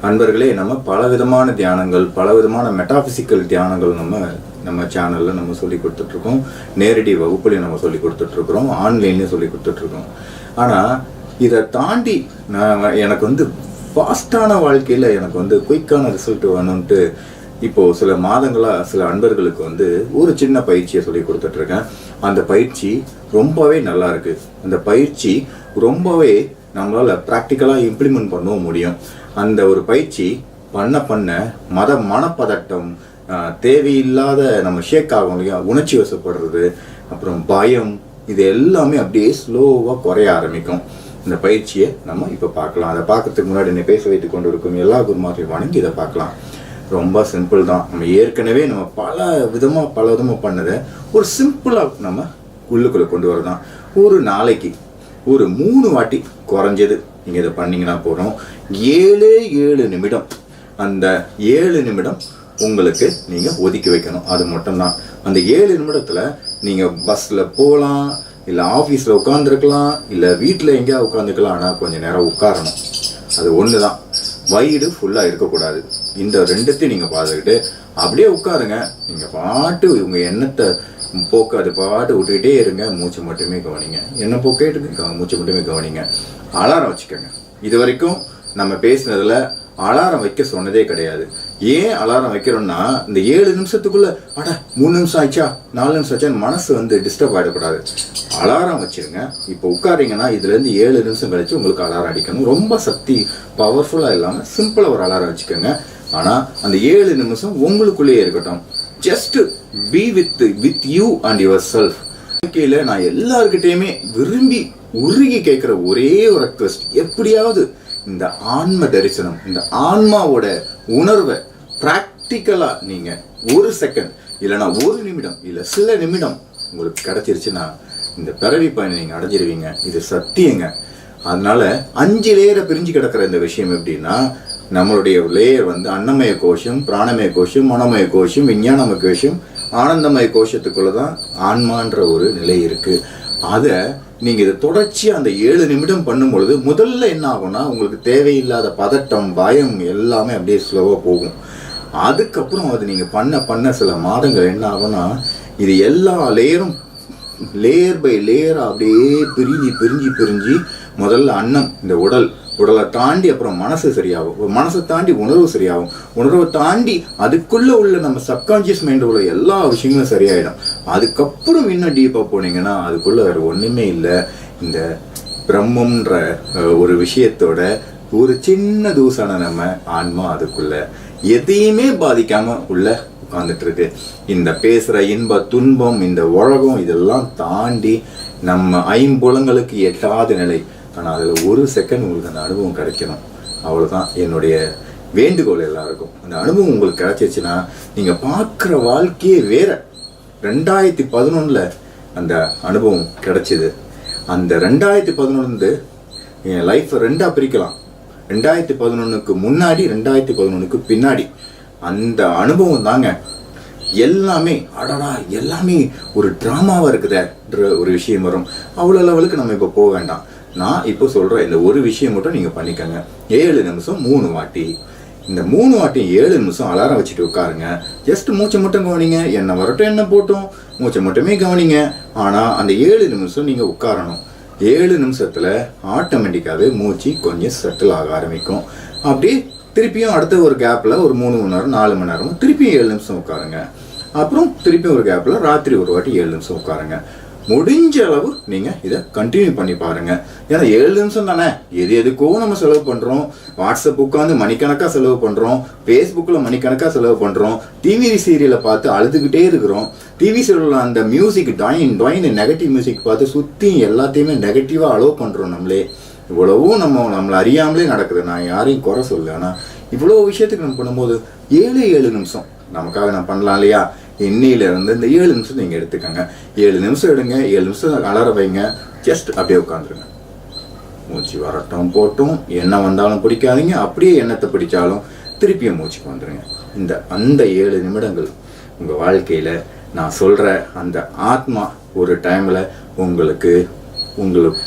அன்பர்களே, நம்ம பலவிதமான தியானங்கள், பலவிதமான மெட்டாபிசிக்கல் தியானங்கள் நம்ம சேனலில் நம்ம சொல்லி கொடுத்துட்ருக்கோம். நேரடி வகுப்புலையும் நம்ம சொல்லி கொடுத்துட்ருக்குறோம், ஆன்லைன்லேயும் சொல்லி கொடுத்துட்ருக்கோம். ஆனால் இதை தாண்டி எனக்கு ஃபாஸ்டான வாழ்க்கையில் எனக்கு குயிக்கான ரிசல்ட் வேணும்ன்ட்டு இப்போது சில மாதங்களாக சில அன்பர்களுக்கு ஒரு சின்ன பயிற்சியை சொல்லி கொடுத்துட்ருக்கேன். அந்த பயிற்சி ரொம்பவே நல்லா இருக்குது. அந்த பயிற்சி ரொம்பவே நம்மளால் ப்ராக்டிக்கலாக இம்ப்ளிமெண்ட் பண்ணவும் முடியும். அந்த ஒரு பயிற்சி பண்ண மனப்பதட்டம், தேவையில்லாத நம்ம ஷேக் ஆகும் இல்லையா, உணர்ச்சி வசப்படுறது, அப்புறம் பயம், இது எல்லாமே அப்படியே ஸ்லோவாக குறைய ஆரம்பிக்கும். இந்த பயிற்சியை நம்ம இப்போ பார்க்கலாம். அதை பார்க்கறதுக்கு முன்னாடி என்னை பேச வைத்து கொண்டு இருக்கும் எல்லா குருமாரையும் வணங்கி இதை பார்க்கலாம். ரொம்ப சிம்பிள் தான். நம்ம ஏற்கனவே நம்ம பல விதமாக பண்ணதை ஒரு சிம்பிளாக நம்ம உள்ளுக்குள்ளே கொண்டு வரதான். ஒரு நாளைக்கு ஒரு 3 வாட்டி குறைஞ்சது நீங்கள் இதை பண்ணிங்கன்னா போகிறோம். 7 நிமிடம், அந்த 7 நிமிடம் உங்களுக்கு நீங்கள் ஒதுக்கி வைக்கணும். அது மட்டும்தான். அந்த 7 நிமிடத்தில் நீங்கள் பஸ்ஸில் போகலாம், இல்லை ஆஃபீஸில் உட்காந்துருக்கலாம், இல்லை வீட்டில் எங்கேயா உட்காந்துக்கலாம். ஆனால் கொஞ்சம் நேரம் உட்காரணும். அது ஒன்று தான். வயிறு ஃபுல்லாக இருக்கக்கூடாது. இந்த ரெண்டுத்தையும் நீங்கள் பார்த்துக்கிட்டு அப்படியே உட்காருங்க. நீங்கள் பாட்டு உங்கள் எண்ணத்தை அது பாட்டு விட்டுக்கிட்டே இருங்க. மூச்சு மட்டுமே கவனிங்க. என்ன போக்கேட்டு மூச்சு மட்டுமே கவனிங்க. அலாரம் வச்சுக்கோங்க. இது வரைக்கும் நம்ம பேசினதுல அலாரம் வைக்க சொன்னதே கிடையாது. ஏன் அலாரம் வைக்கிறோம்னா, இந்த 7 நிமிஷத்துக்குள்ள 3 நிமிஷம் ஆயிடுச்சா 4 நிமிஷம் ஆச்சா மனசு டிஸ்டர்ப் ஆகிடக்கூடாது. அலாரம் வச்சிருங்க. இப்போ உட்காரிங்கன்னா இதுலேருந்து 7 நிமிஷம் கழிச்சு உங்களுக்கு அலாரம் அடிக்கணும். ரொம்ப சக்தி பவர்ஃபுல்லாக இல்லாமல் சிம்பிளாக ஒரு அலாரம் வச்சுக்கோங்க. ஆனால் அந்த 7 நிமிஷம் உங்களுக்குள்ளேயே இருக்கட்டும். Just be with you and your self. வாழ்க்கையில நான் எல்லார்கிட்டையுமே விரும்பி உருகி கேட்கிற ஒரே ஒரு ரெக்வெஸ்ட், எப்படியாவது இந்த ஆன்ம தரிசனம், இந்த ஆன்மாவோட உணர்வை பிராக்டிக்கலா நீங்க 1 செகண்ட் இல்லைன்னா 1 நிமிடம் இல்லை சில நிமிடம் உங்களுக்கு கிடைச்சிருச்சுன்னா இந்த பிறவி பயனை நீங்க அடைஞ்சிருவீங்க. இது சத்தியங்க. அதனால 5 லேயரை பிரிஞ்சு கிடக்கிற இந்த விஷயம் எப்படின்னா, நம்மளுடைய லேயர் அன்னமய கோஷம், பிராணமய கோஷம், மனமய கோஷம், விஞ்ஞானமய கோஷம், ஆனந்தமய கோஷத்துக்குள்ளதான் ஆன்மான்ற ஒரு நிலை இருக்கு. அதை நீங்க இதை தொடர்ச்சியா அந்த 7 நிமிடம் பண்ணும் பொழுது முதல்ல என்ன ஆகும்னா, உங்களுக்கு தேவையில்லாத பதட்டம், பயம் எல்லாமே அப்படியே ஸ்லோவா போகும். அதுக்கப்புறம் அது நீங்க பண்ண சில மாதங்கள் என்ன ஆகும்னா, இது எல்லா லேயரும் லேயர் பை லேயர் அப்படியே பிரிஞ்சு முதல்ல அன்னம், இந்த உடலை தாண்டி அப்புறம் மனசு சரியாகும், மனசை தாண்டி உணர்வு சரியாகும், உணர்வை தாண்டி அதுக்குள்ள உள்ள நம்ம சப்கான்சியஸ் மைண்ட் உள்ள எல்லா விஷயங்களும் சரியாயிடும். அதுக்கப்புறம் இன்னும் டீப்பா போனீங்கன்னா அதுக்குள்ள வேற ஒண்ணுமே இல்லை. இந்த பிரம்மன்ற ஒரு விஷயத்தோட ஒரு சின்ன தூசான நம்ம ஆன்மா அதுக்குள்ள எதையுமே பாதிக்காம உள்ள உட்கார்ந்துட்டு இருக்கு. இந்த பேசுற இன்ப துன்பம், இந்த உலகம், இதெல்லாம் தாண்டி நம்ம ஐம்புலங்களுக்கு எட்டாத நிலை. ஆனால் அதில் 1 செகண்ட் உங்களுக்கு அந்த அனுபவம் கிடைக்கணும். அவ்வளோதான் என்னுடைய வேண்டுகோள் எல்லாருக்கும். அந்த அனுபவம் உங்களுக்கு கிடைச்சிருச்சுன்னா நீங்கள் பார்க்குற வாழ்க்கையே வேற. 2011 அந்த அனுபவம் கிடைச்சிது. அந்த 2011 என் லைஃப்பை 2ஆக பிரிக்கலாம். 2011க்கு முன்னாடி, 2011க்கு பின்னாடி. அந்த அனுபவம் தாங்க எல்லாமே. எல்லாமே ஒரு ட்ராமாவாக இருக்குதுன்ற ஒரு விஷயம் வரும். அவ்வளோ லெவலுக்கு நம்ம இப்போ போக வேண்டாம். நான் இப்போ சொல்கிறேன், இந்த ஒரு விஷயம் மட்டும் நீங்கள் பண்ணிக்கோங்க. 7 நிமிஷம் 3 வாட்டி. இந்த 3 வாட்டி 7 நிமிஷம் அலாரம் வச்சுட்டு உட்காருங்க. ஜஸ்ட் மூச்சை மட்டும் கவனிங்க. என்ன வரட்டும் என்ன போட்டும் மூச்சை மட்டுமே கவனிங்க. ஆனால் அந்த 7 நிமிஷம் நீங்கள் உட்காரணும். 7 நிமிஷத்தில் ஆட்டோமேட்டிக்காகவே மூச்சு கொஞ்சம் செட்டில் ஆக ஆரம்பிக்கும். அப்படியே திருப்பியும் அடுத்த ஒரு கேப்பில் ஒரு 3 மணி நேரம் 4 மணி நேரம் திருப்பியும் 7 நிமிஷம் உட்காருங்க. அப்புறம் திருப்பியும் ஒரு கேப்பில் ராத்திரி ஒரு வாட்டி 7 நிமிஷம் உட்காருங்க. முடிஞ்ச அளவு நீங்கள் இதை கண்டினியூ பண்ணி பாருங்க. ஏன்னா 7 நிமிஷம் தானே. எதுக்கோ நம்ம செலவு பண்ணுறோம். வாட்ஸ்அப் உட்காந்து மணிக்கணக்காக செலவு பண்ணுறோம். ஃபேஸ்புக்கில் மணிக்கணக்காக செலவு பண்ணுறோம். டிவி சீரியலை பார்த்து அழுதுகிட்டே இருக்கிறோம். டிவி சீரியலில் அந்த மியூசிக் டாயின் நெகட்டிவ் மியூசிக் பார்த்து சுற்றி எல்லாத்தையுமே நெகட்டிவாக அலோவ் பண்ணுறோம். நம்மளே இவ்வளவும் நம்மளை அறியாமலே நடக்குது. நான் யாரையும் குறை சொல்லலை. ஆனால் இவ்வளோ விஷயத்துக்கு நம்ம பண்ணும்போது 7 நிமிஷம் நமக்காக நான் பண்ணலாம் இல்லையா? இன்னையிலேருந்து இந்த 7 நிமிஷம் நீங்கள் எடுத்துக்கோங்க. 7 நிமிஷம் எடுங்க. 7 நிமிஷம் அலாரம் வைங்க. ஜஸ்ட் அப்படியே உட்காந்துருங்க. மூச்சு வரட்டும் போட்டும், என்ன வந்தாலும் பிடிக்காதீங்க. அப்படியே எண்ணத்தை பிடிச்சாலும் திருப்பியும் மூச்சுக்கு வந்துடுங்க. அந்த 7 நிமிடங்கள் உங்கள் வாழ்க்கையில் நான் சொல்கிற அந்த ஆத்மா ஒரு டைமில் உங்களுக்கு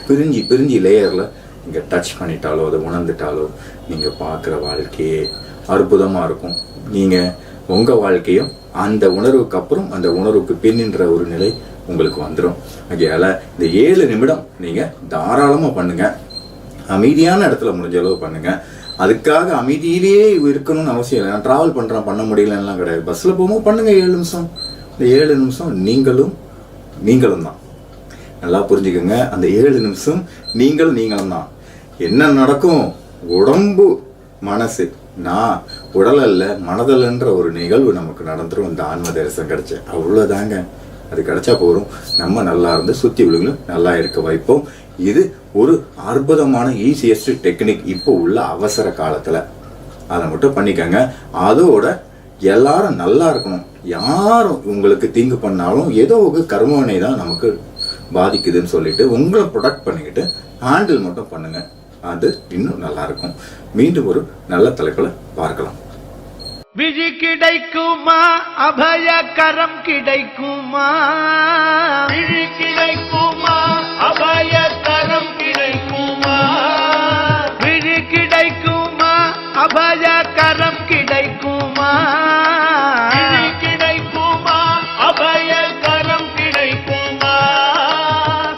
பிரிஞ்சு லேயரில் நீங்கள் டச் பண்ணிட்டாலோ அதை உணர்ந்துட்டாலோ நீங்கள் பார்க்குற வாழ்க்கையே அற்புதமாக இருக்கும். நீங்கள் உங்கள் வாழ்க்கையும் அந்த உணர்வுக்கு அப்புறம் அந்த உணர்வுக்கு பின்னின்ற ஒரு நிலை உங்களுக்கு வந்துடும். ஆகையால் இந்த 7 நிமிடம் நீங்கள் தாராளமாக பண்ணுங்கள். அமைதியான இடத்துல முடிஞ்ச அளவு பண்ணுங்கள். அதுக்காக அமைதியிலேயே இருக்கணும்னு அவசியம் இல்லை. நான் ட்ராவல் பண்ணுறேன் பண்ண முடியலன்னெலாம் கிடையாது. பஸ்ஸில் போகும்போது பண்ணுங்கள் 7 நிமிஷம். இந்த 7 நிமிஷம் நீங்களும் தான். நல்லா புரிஞ்சுக்கோங்க. அந்த 7 நிமிஷம் நீங்களும் தான். என்ன நடக்கும்? உடம்பு மனசு நான் உடல் அல்ல மனதல்ன்ற ஒரு நிகழ்வு நமக்கு நடந்துரும். இந்த ஆன்ம தரிசனம் கிடைச்ச அவ்வளோதாங்க. அது கிடைச்சா போகிறோம். நம்ம நல்லா இருந்து சுற்றி விழுங்களும் நல்லா இருக்க வைப்போம். இது ஒரு அற்புதமான ஈஸியஸ்ட் டெக்னிக் இப்போ உள்ள அவசர காலத்தில். அதை மட்டும் பண்ணிக்கங்க. அதோட எல்லாரும் நல்லா இருக்கணும். யாரும் உங்களுக்கு தீங்கு பண்ணாலும் ஏதோ ஒரு கர்மவினை தான் நமக்கு பாதிக்குதுன்னு சொல்லிட்டு உங்களை ப்ரொடெக்ட் பண்ணிக்கிட்டு ஹேண்டில் மட்டும் பண்ணுங்க. அது இன்னும் நல்லா இருக்கும். மீண்டும் ஒரு நல்ல தலைப்பில் பார்க்கலாம். விழி கிடைக்குமா? அபயகரம் கிடைக்குமா? விழி கிடைக்குமா? அபயகரம் கிடைக்குமா? விழி கிடைக்குமா? அபயகரம் கிடைக்குமா? விழி கிடைக்குமா? அபயகரம் கிடைக்குமா?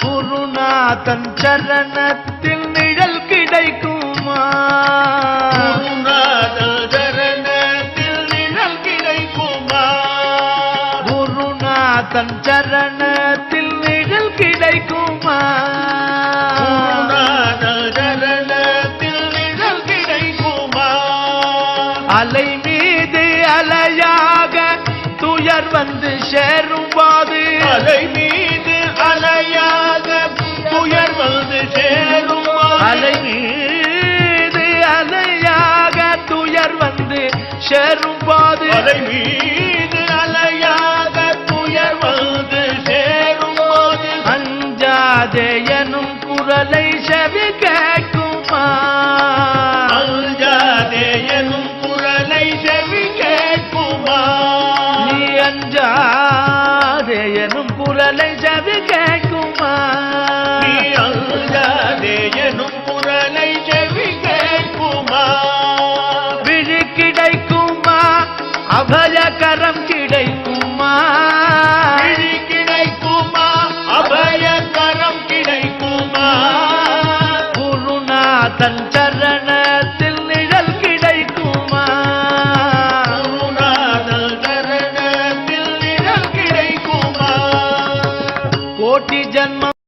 குருநாதன் சரணத்தில் நிழல் கிடைக்குமா? தன் சரணத்தில் நிழல் கிடைக்குமா? சரணத்தில் நிழல் கிடைக்குமா? அலை மீது அலையாக துயர் வந்து சேரும்போது, அலை மீது அலையாக துயர் வந்து சேரும்போது, அலை மீது அலையாக துயர் வந்து சேரும்போது, அலை மீது அலையாக வந்து சேரும்போது அஞ்சாதே எனும் குரலை செவி கேட்குமா? அஞ்சாதே எனும் குரலை செவி கேட்குமா? நீ அஞ்சாதே எனும் குரலை செவி கேட்குமா? நீ அஞ்சாதே எனும் குரலை செவி கேட்குமா? விழி கிடைக்குமா? அபயக